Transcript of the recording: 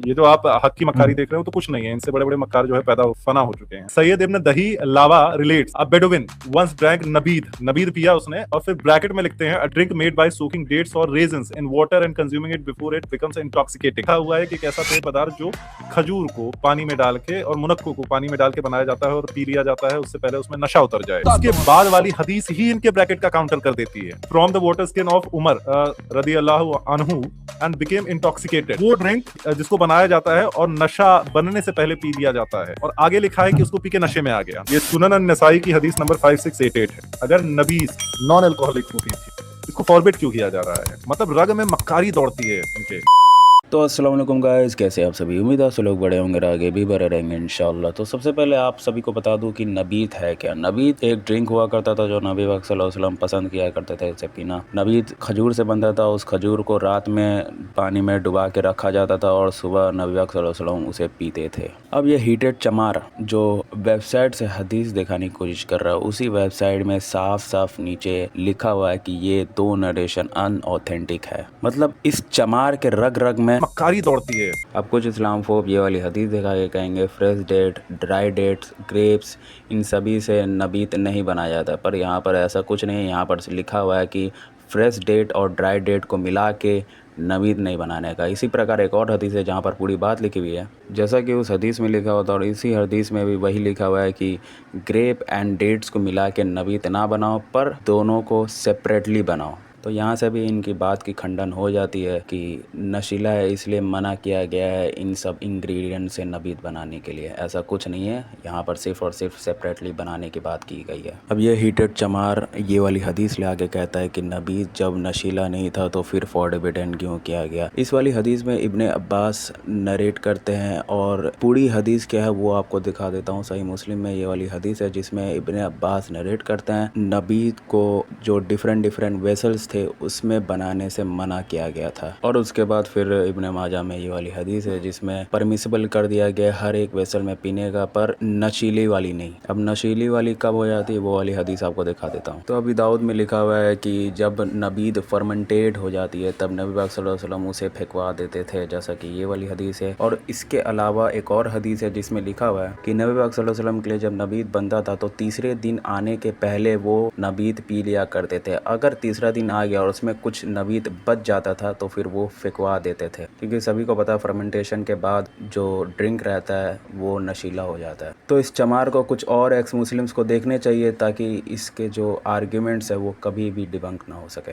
ये जो आप हक की मक्कारी देख रहे हो तो कुछ नहीं है, इनसे बड़े बड़े मक्कार जो है फना हो चुके हैं। सैयद इब्न दही लावा relates a Bedouin once drank नबीद, नबीद पिया उसने, और फिर ब्रैकेट में लिखते हैं a drink made by soaking dates और raisins in water and consuming it before it becomes intoxicating. लिखा हुआ है कि एक ऐसा पेय पदार्थ जो खजूर को पानी में डाल के और मुनक्को को पानी में डाल के बनाया जाता है और पी लिया जाता है उससे पहले उसमें नशा उतर जाए। उसके बाद वाली हदीस ही इनके ब्रैकेट का काउंटर कर देती है। From the water skin of Umar रदी अल्लाह अनहु एंड बिकेम इंटॉक्सिकेटेड। वो ड्रिंक जिसको बनाया जाता है और नशा बनने से पहले पी लिया जाता है, और आगे लिखा है कि उसको पी के नशे में आ गया। ये सुनन अन-नसाई की हदीस नंबर 5688 है। अगर नबीस नॉन अल्कोहलिक स्मोकिंग थी, इसको फॉरबिट क्यों किया जा रहा है? मतलब रग में मक्कारी दौड़ती है इनके। तो अस्सलाम वालेकुम गाइस, कैसे आप सभी। उम्मीद है सब लोग बड़े होंगे, आगे भी बड़े रहेंगे इंशाल्लाह। तो सबसे पहले आप सभी को बता दूं कि नबीत है क्या। नबीत एक ड्रिंक हुआ करता था जो नबी पाक सल्लल्लाहु अलैहि वसल्लम पसंद किया करते थे इसे पीना। नबीत खजूर से बनता था। उस खजूर को रात में पानी में डुबा के रखा जाता था और सुबह नबी पाक सल्लल्लाहु अलैहि वसल्लम उसे पीते थे। अब ये हीटेड चमार जो वेबसाइट से हदीस दिखाने की कोशिश कर रहा है, उसी वेबसाइट में साफ साफ नीचे लिखा हुआ है कि ये दो नरेशन अनऑथेंटिक है। मतलब इस चमार के रग रग में मक्कारी दौड़ती है। अब कुछ इस्लामफोब ये वाली हदीस दिखा के कहेंगे fresh date, dry dates, grapes, इन सभी से नबीत नहीं बनाया जाता, पर यहाँ पर ऐसा कुछ नहीं है। यहाँ पर लिखा हुआ है कि फ्रेश डेट और ड्राई डेट को मिला के नबीत नहीं बनाने का। इसी प्रकार एक और हदीस है जहाँ पर पूरी बात लिखी हुई है जैसा कि उस हदीस में लिखा होता है, और इसी हदीस में भी वही लिखा हुआ है कि ग्रेप एंड डेट्स को मिला के नबीत ना बनाओ, पर दोनों को सेपरेटली बनाओ। तो यहाँ से भी इनकी बात की खंडन हो जाती है कि नशीला है इसलिए मना किया गया है इन सब इंग्रेडिएंट से नबीत बनाने के लिए। ऐसा कुछ नहीं है, यहाँ पर सिर्फ और सिर्फ सेपरेटली बनाने की बात की गई है। अब ये हीटेड चमार ये वाली हदीस ले आके कहता है कि नबीत जब नशीला नहीं था तो फिर फॉरबिडन क्यों किया गया। इस वाली हदीस में इब्ने अब्बास नरेट करते हैं और पूरी हदीस क्या है वो आपको दिखा देता हूँ। सही मुस्लिम में ये वाली हदीस है जिसमें इब्ने अब्बास नरेट करते हैं नबीत को जो डिफरेंट वेसल्स थे उसमें बनाने से मना किया गया था। और उसके बाद फिर इब्ने माजा में ये वाली हदीस है जिसमें परमिसिबल कर दिया गया हर एक वेसल में पीने का, पर नशीली वाली नहीं। अब नशीली वाली कब हो जाती है वो वाली हदीस आपको दिखा देता हूँ। तो अभी दाऊद में लिखा हुआ है कि जब नबीद फर्मेंटेड हो जाती है तब नबी पाक सल्लल्लाहु अलैहि वसल्लम उसे फेंकवा देते थे, जैसा कि ये वाली हदीस है। और इसके अलावा एक और हदीस है जिसमें लिखा हुआ है कि नबी पाक सल्लल्लाहु अलैहि वसल्लम के लिए जब नबीद बनता था तो तीसरे दिन आने के पहले वो नबीद पी लिया करते थे। अगर तीसरा दिन आ गया और उसमें कुछ नबीत बच जाता था तो फिर वो फेंकवा देते थे, क्योंकि सभी को पता है फर्मेंटेशन के बाद जो ड्रिंक रहता है वो नशीला हो जाता है। तो इस चमार को कुछ और एक्स मुस्लिम्स को देखने चाहिए ताकि इसके जो आर्ग्यूमेंट्स है वो कभी भी डिबंक ना हो सके।